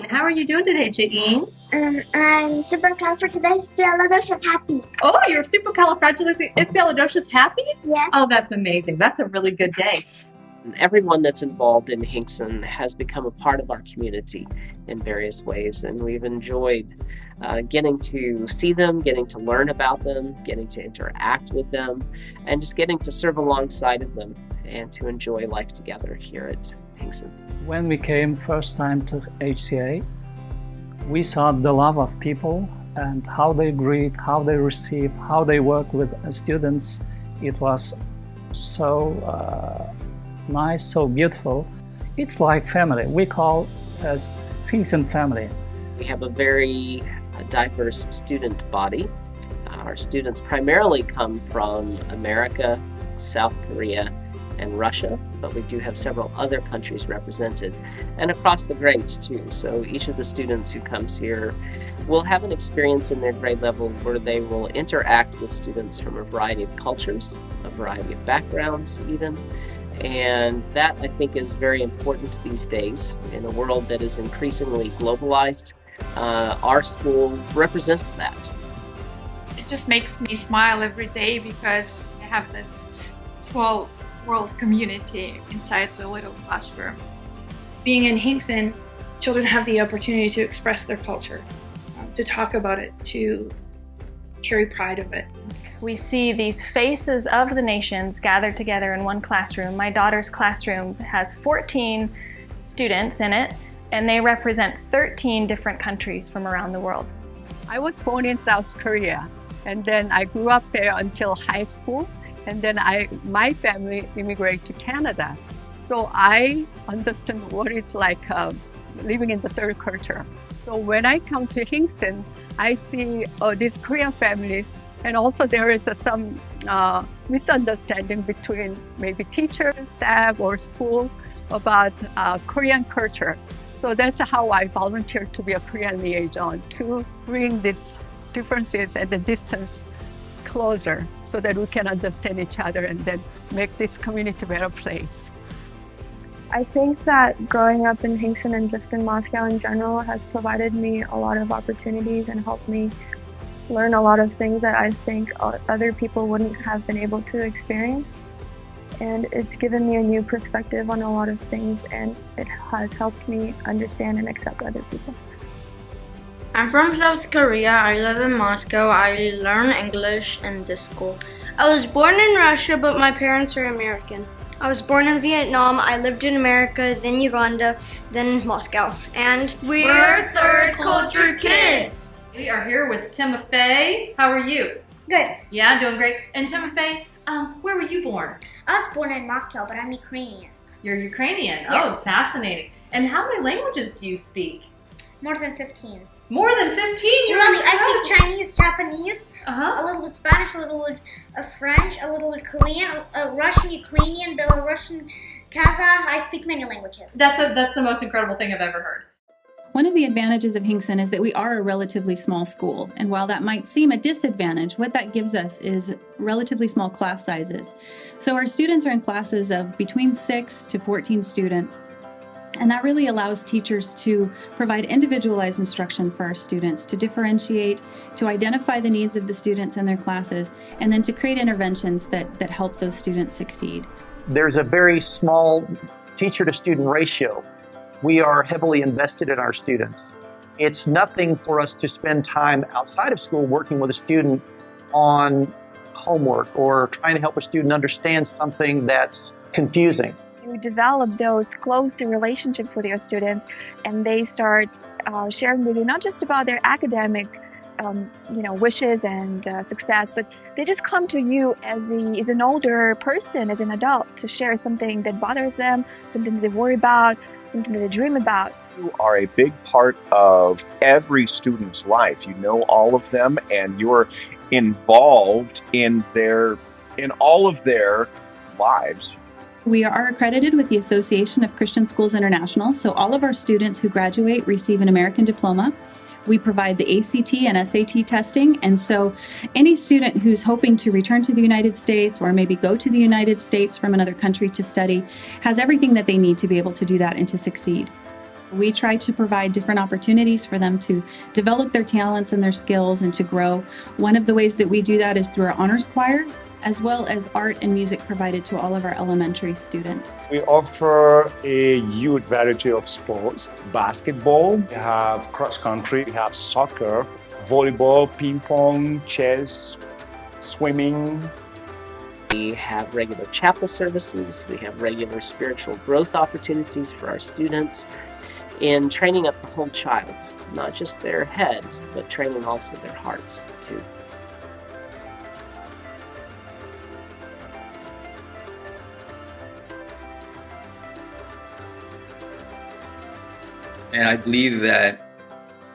How are you doing today, Ja'een? I'm supercalifragilisticexpialidocious happy. Oh, you're supercalifragilisticexpialidocious happy? Yes. Oh, that's amazing. That's a really good day. Everyone that's involved in Hinkson has become a part of our community in various ways, and we've enjoyed getting to see them, getting to learn about them, getting to interact with them, and just getting to serve alongside of them and to enjoy life together here at Hinkson. When we came first time to HCA, we saw the love of people and how they greet, how they receive, how they work with students. It was so nice, so beautiful. It's like family. We call as Hinkson family. We have a very diverse student body. Our students primarily come from America, South Korea, and Russia, but we do have several other countries represented, and across the grades too. So each of the students who comes here will have an experience in their grade level where they will interact with students from a variety of cultures, a variety of backgrounds even, and that I think is very important these days in a world that is increasingly globalized. Our school represents that. It just makes me smile every day because I have this small world community inside the little classroom. Being in Hinkson, children have the opportunity to express their culture, to talk about it, to carry pride of it. We see these faces of the nations gathered together in one classroom. My daughter's classroom has 14 students in it, and they represent 13 different countries from around the world. I was born in South Korea, and then I grew up there until high school. And then my family immigrated to Canada. So I understand what it's like living in the third culture. So when I come to Hinkson, I see these Korean families, and also there is some misunderstanding between maybe teachers, staff, or school about Korean culture. So that's how I volunteered to be a Korean liaison, to bring these differences and the distance closer so that we can understand each other and then make this community a better place. I think that growing up in Hinkson and just in Moscow in general has provided me a lot of opportunities and helped me learn a lot of things that I think other people wouldn't have been able to experience. And it's given me a new perspective on a lot of things, and it has helped me understand and accept other people. I'm from South Korea. I live in Moscow. I learn English in this school. I was born in Russia, but my parents are American. I was born in Vietnam. I lived in America, then Uganda, then Moscow. And we're third culture kids. We are here with Timofey. How are you? Good. Yeah, doing great. And Timofey, where were you born? I was born in Moscow, but I'm Ukrainian. You're Ukrainian? Yes. Oh, fascinating. And how many languages do you speak? More than 15. More than 15? I speak Chinese, Japanese, a little bit Spanish, a little bit French, a little bit Korean, Russian, Ukrainian, Belarusian, Kazakh. I speak many languages. That's the most incredible thing I've ever heard. One of the advantages of Hinkson is that we are a relatively small school. And while that might seem a disadvantage, what that gives us is relatively small class sizes. So our students are in classes of between 6 to 14 students. And that really allows teachers to provide individualized instruction for our students, to differentiate, to identify the needs of the students and their classes, and then to create interventions that help those students succeed. There's a very small teacher-to-student ratio. We are heavily invested in our students. It's nothing for us to spend time outside of school working with a student on homework or trying to help a student understand something that's confusing. You develop those close relationships with your students, and they start sharing with you not just about their academic wishes and success, but they just come to you as an older person, as an adult, to share something that bothers them, something that they worry about, something that they dream about. You are a big part of every student's life. You know all of them, and you're involved in all of their lives. We are accredited with the Association of Christian Schools International, so all of our students who graduate receive an American diploma. We provide the ACT and SAT testing, and so any student who's hoping to return to the United States or maybe go to the United States from another country to study has everything that they need to be able to do that and to succeed. We try to provide different opportunities for them to develop their talents and their skills and to grow. One of the ways that we do that is through our honors choir, as well as art and music provided to all of our elementary students. We offer a huge variety of sports. Basketball, we have cross country, we have soccer, volleyball, ping pong, chess, swimming. We have regular chapel services, we have regular spiritual growth opportunities for our students, in training up the whole child, not just their head, but training also their hearts too. And I believe that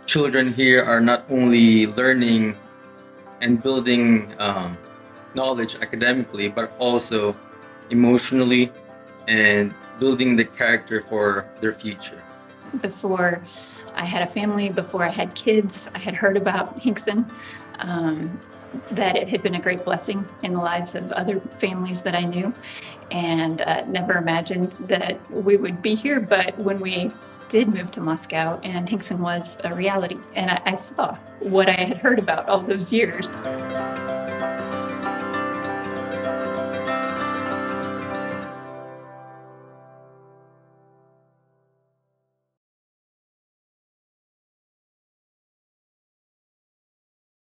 children here are not only learning and building knowledge academically, but also emotionally and building the character for their future. Before I had a family, before I had kids, I had heard about Hinkson, that it had been a great blessing in the lives of other families that I knew, and never imagined that we would be here. But when we did move to Moscow, and Hinkson was a reality, and I saw what I had heard about all those years.